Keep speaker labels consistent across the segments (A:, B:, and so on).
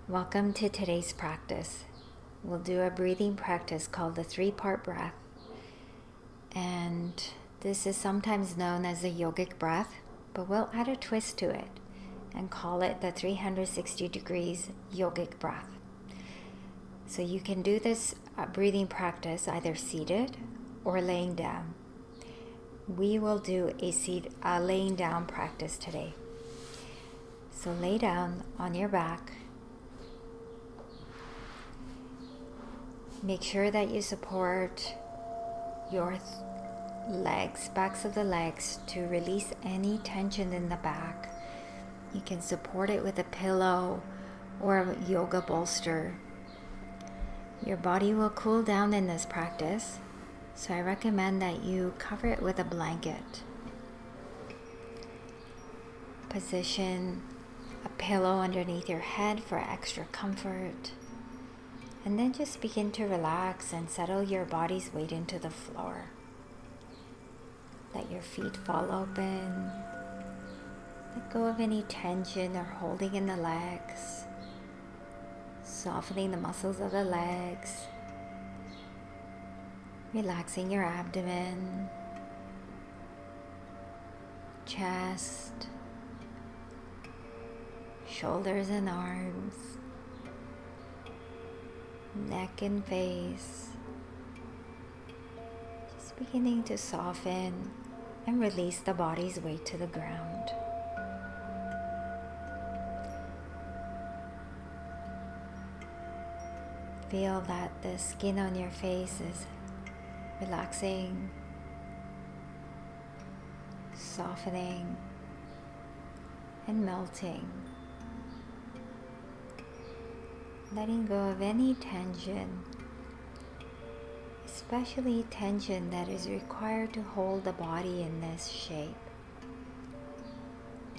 A: Welcome to today's practice. We'll do a breathing practice called the 3-part breath. And this is sometimes known as the yogic breath, but we'll add a twist to it and call it the 360 degrees yogic breath. So you can do this breathing practice either seated or laying down. We will do a laying down practice today. So lay down on your back. Make sure that you support your backs of the legs to release any tension in the back. You can support it with a pillow or a yoga bolster. Your body will cool down in this practice, so I recommend that you cover it with a blanket. Position a pillow underneath your head for extra comfort. And then just begin to relax and settle your body's weight into the floor. Let your feet fall open. Let go of any tension or holding in the legs. Softening the muscles of the legs. Relaxing your abdomen, chest, shoulders and arms, neck and face, just beginning to soften and release the body's weight to the ground. Feel that the skin on your face is relaxing, softening, and melting. Letting go of any tension, especially tension that is required to hold the body in this shape.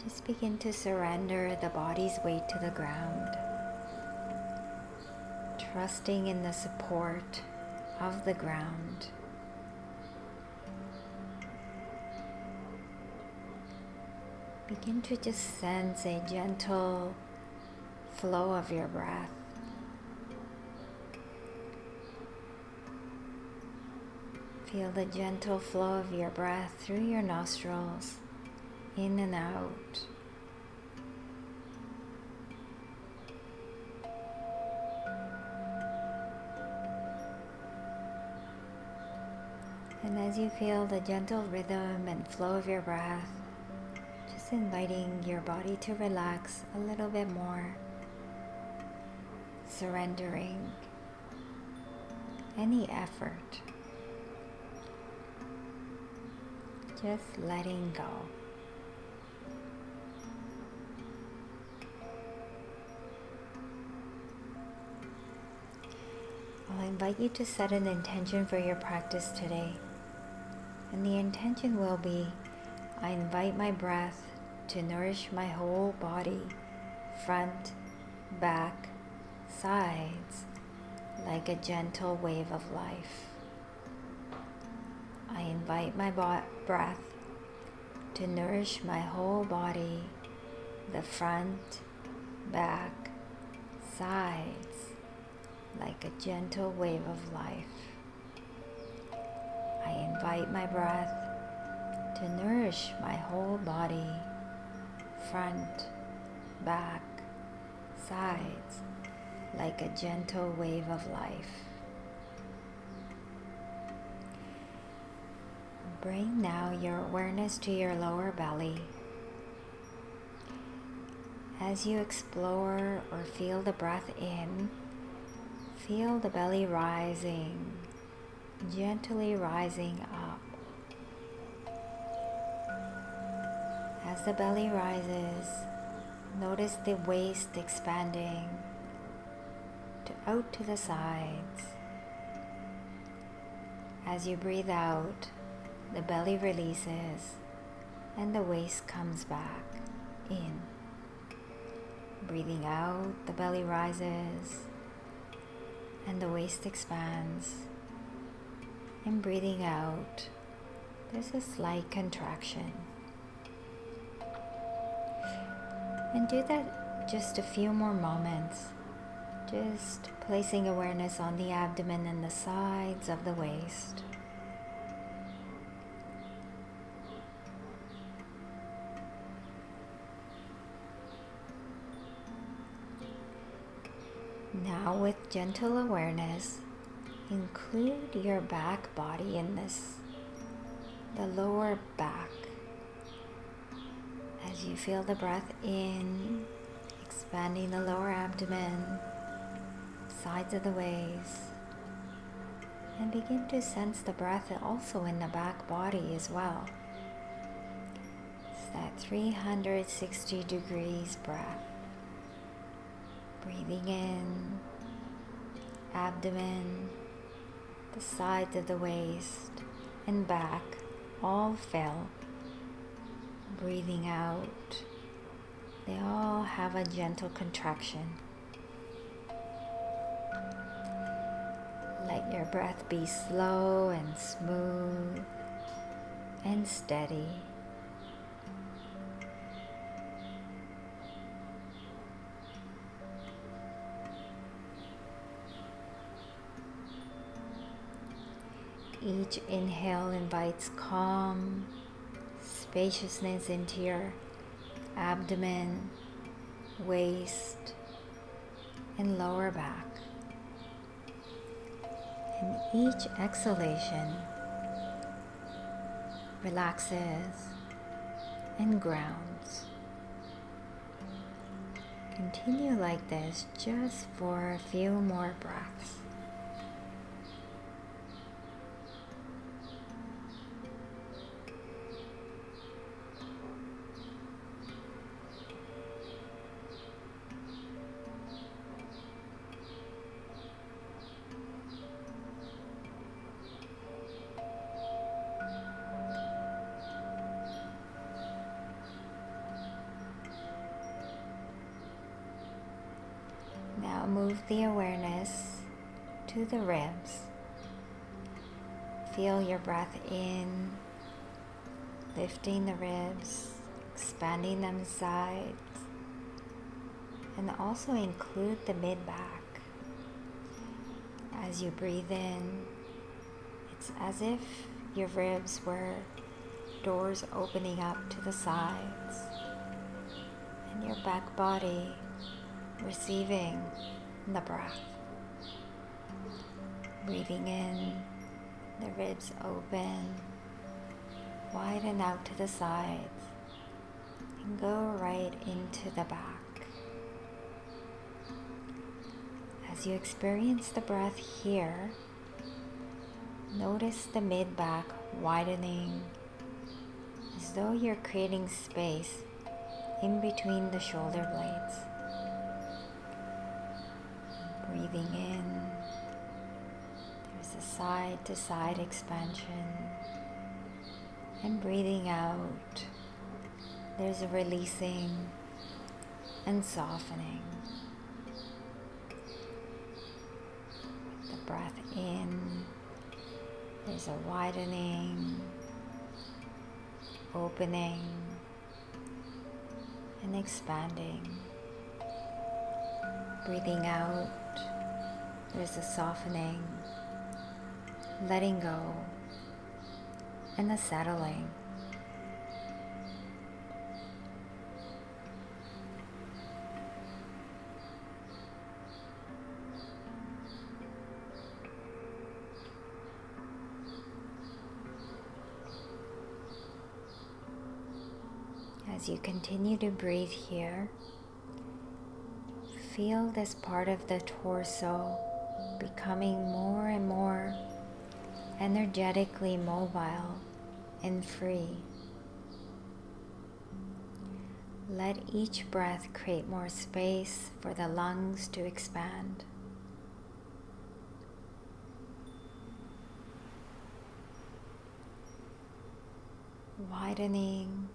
A: Just begin to surrender the body's weight to the ground, trusting in the support of the ground. Begin to just sense a gentle flow of your breath. Feel the gentle flow of your breath through your nostrils, in and out. And as you feel the gentle rhythm and flow of your breath, just inviting your body to relax a little bit more, surrendering any effort. Just letting go. I'll invite you to set an intention for your practice today. And the intention will be, I invite my breath to nourish my whole body, front, back, sides, like a gentle wave of life. I invite my breath to nourish my whole body, the front, back, sides, like a gentle wave of life. I invite my breath to nourish my whole body, front, back, sides, like a gentle wave of life. Bring now your awareness to your lower belly. As you explore or feel the breath in, feel the belly rising, gently rising up. As the belly rises, notice the waist expanding out to the sides. As you breathe out, the belly releases and the waist comes back in. Breathing out, the belly rises and the waist expands. And breathing out, there's a slight contraction. And do that just a few more moments Just placing awareness on the abdomen and the sides of the waist. Now, with gentle awareness, include your back body in this, the lower back. As you feel the breath in, expanding the lower abdomen, sides of the waist, and begin to sense the breath also in the back body as well. It's that 360 degrees breath. Breathing in, abdomen, the sides of the waist, and back all fill. Breathing out, they all have a gentle contraction. Let your breath be slow and smooth and steady. Each inhale invites calm, spaciousness into your abdomen, waist, and lower back. And each exhalation relaxes and grounds. Continue like this just for a few more breaths. Now move the awareness to the ribs. Feel your breath in, lifting the ribs, expanding them sides, and also include the mid-back. As you breathe in, it's as if your ribs were doors opening up to the sides, and your back body receiving the breath. Breathing in, the ribs open, widen out to the sides, and go right into the back. As you experience the breath here, notice the mid-back widening as though you're creating space in between the shoulder blades. Breathing in, there's a side-to-side expansion, and breathing out, there's a releasing and softening. With the breath in, there's a widening, opening, and expanding. Breathing out, there's a softening, letting go, and a settling. As you continue to breathe here, feel this part of the torso becoming more and more energetically mobile and free. Let each breath create more space for the lungs to expand. Widening,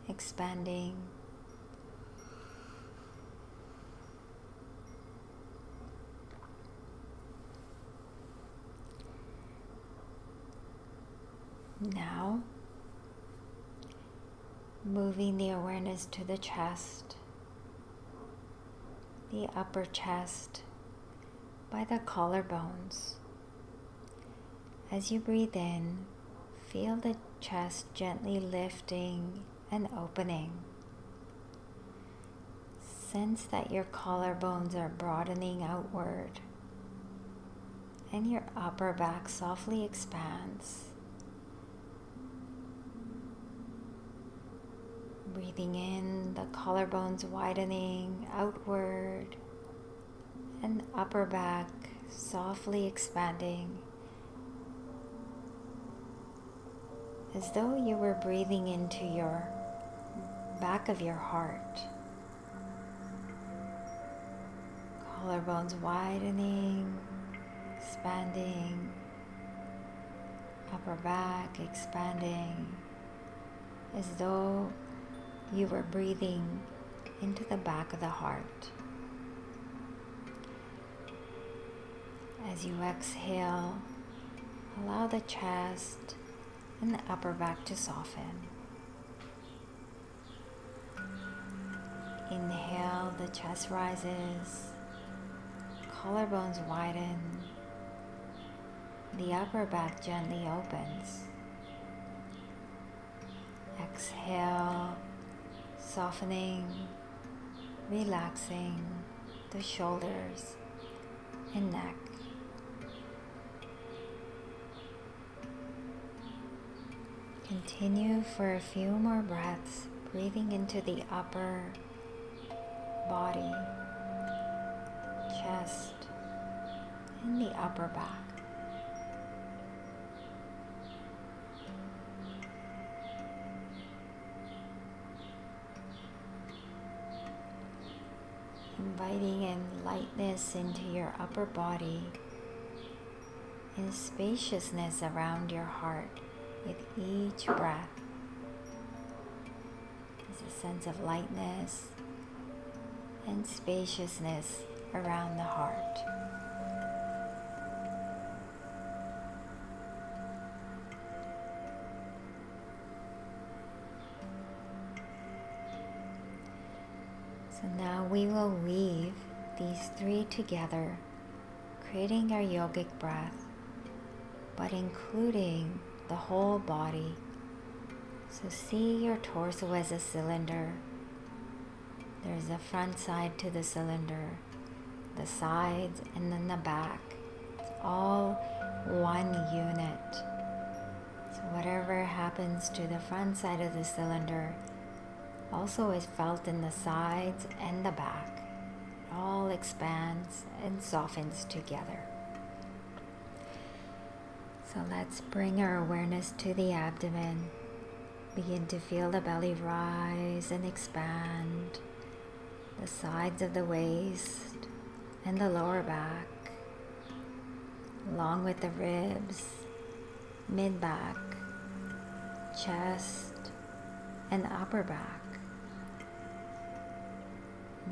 A: expanding. Now, moving the awareness to the chest, the upper chest, by the collarbones. As you breathe in, feel the chest gently lifting and opening. Sense that your collarbones are broadening outward and your upper back softly expands. Breathing in, the collarbones widening outward and upper back softly expanding, as though you were breathing into your back of your heart. Collarbones widening, expanding, upper back expanding, as though you were breathing into the back of the heart. As you exhale, allow the chest and the upper back to soften. Inhale, the chest rises, collarbones widen, the upper back gently opens. Exhale, softening, relaxing the shoulders and neck. Continue for a few more breaths, breathing into the upper body, chest, and the upper back. Inviting in lightness into your upper body and spaciousness around your heart with each breath. There's a sense of lightness and spaciousness around the heart. So now we will weave these three together, creating our yogic breath, but including the whole body. So see your torso as a cylinder. There's a front side to the cylinder, the sides, and then the back. It's all one unit. So whatever happens to the front side of the cylinder also is felt in the sides and the back. It all expands and softens together. So let's bring our awareness to the abdomen. Begin to feel the belly rise and expand, the sides of the waist and the lower back, along with the ribs, mid-back, chest, and upper back.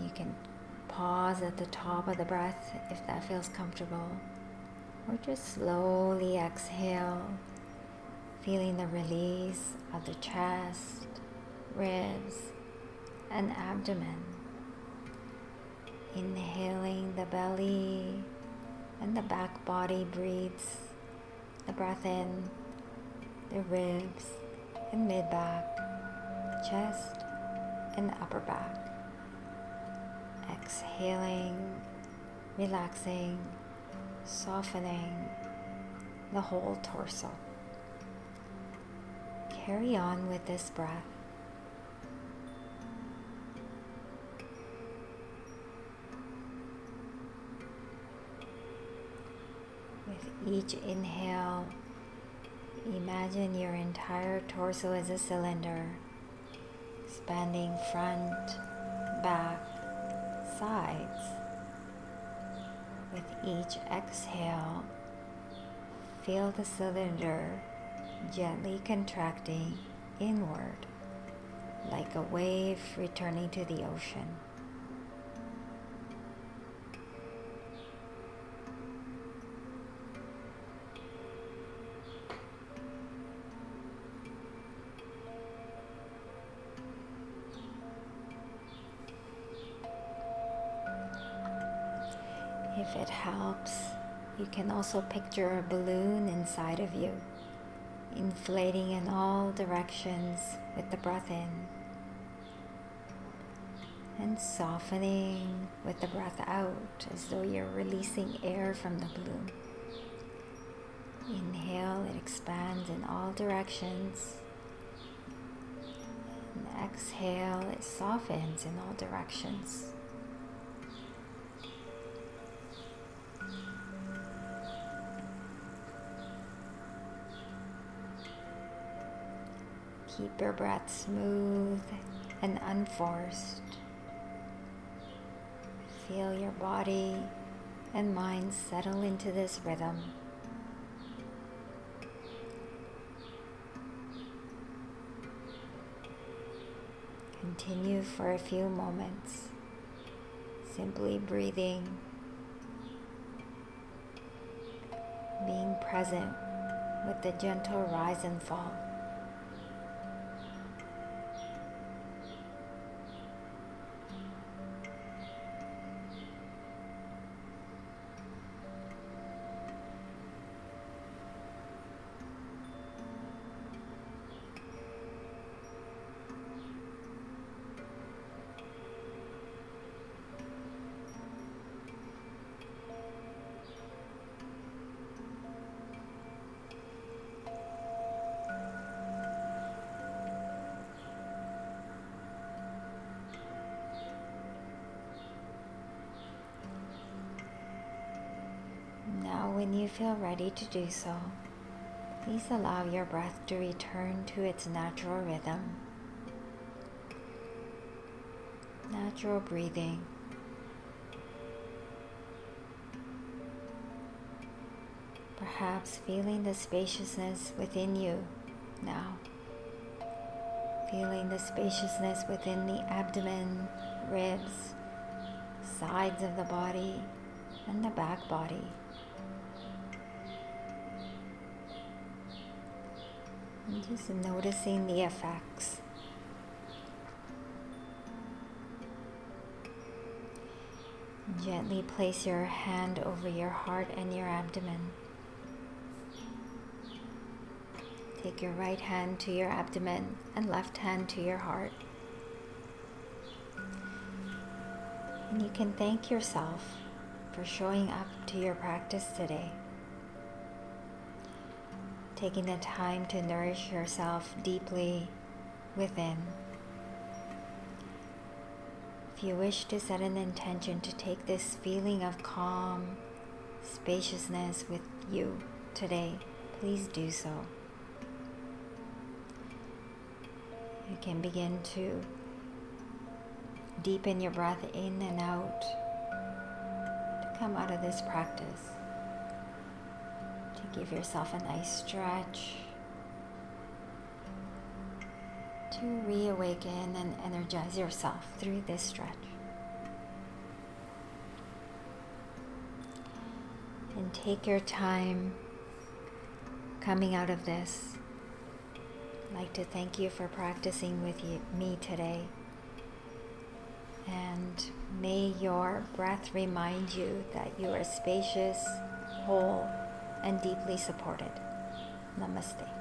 A: You can pause at the top of the breath if that feels comfortable, or just slowly exhale, feeling the release of the chest, ribs, and abdomen. Inhaling, the belly and the back body breathes the breath in, the ribs and mid-back, chest and upper back. Exhaling, relaxing, softening the whole torso. Carry on with this breath. With each inhale, imagine your entire torso as a cylinder, spanning front, back, sides. With each exhale, feel the cylinder gently contracting inward, like a wave returning to the ocean. If it helps, you can also picture a balloon inside of you, inflating in all directions with the breath in, and softening with the breath out as though you're releasing air from the balloon. Inhale, it expands in all directions. And exhale, it softens in all directions. Keep your breath smooth and unforced. Feel your body and mind settle into this rhythm. Continue for a few moments, simply breathing, being present with the gentle rise and fall. Now, when you feel ready to do so, please allow your breath to return to its natural rhythm. Natural breathing. Perhaps feeling the spaciousness within you now. Feeling the spaciousness within the abdomen, ribs, sides of the body, and the back body. And just noticing the effects. Gently place your hand over your heart and your abdomen. Take your right hand to your abdomen and left hand to your heart. And you can thank yourself for showing up to your practice today. Taking the time to nourish yourself deeply within. If you wish to set an intention to take this feeling of calm, spaciousness with you today, please do so. You can begin to deepen your breath in and out to come out of this practice. To give yourself a nice stretch, to reawaken and energize yourself through this stretch. And take your time coming out of this. I'd like to thank you for practicing with me today. And may your breath remind you that you are spacious, whole, and deeply supported. Namaste.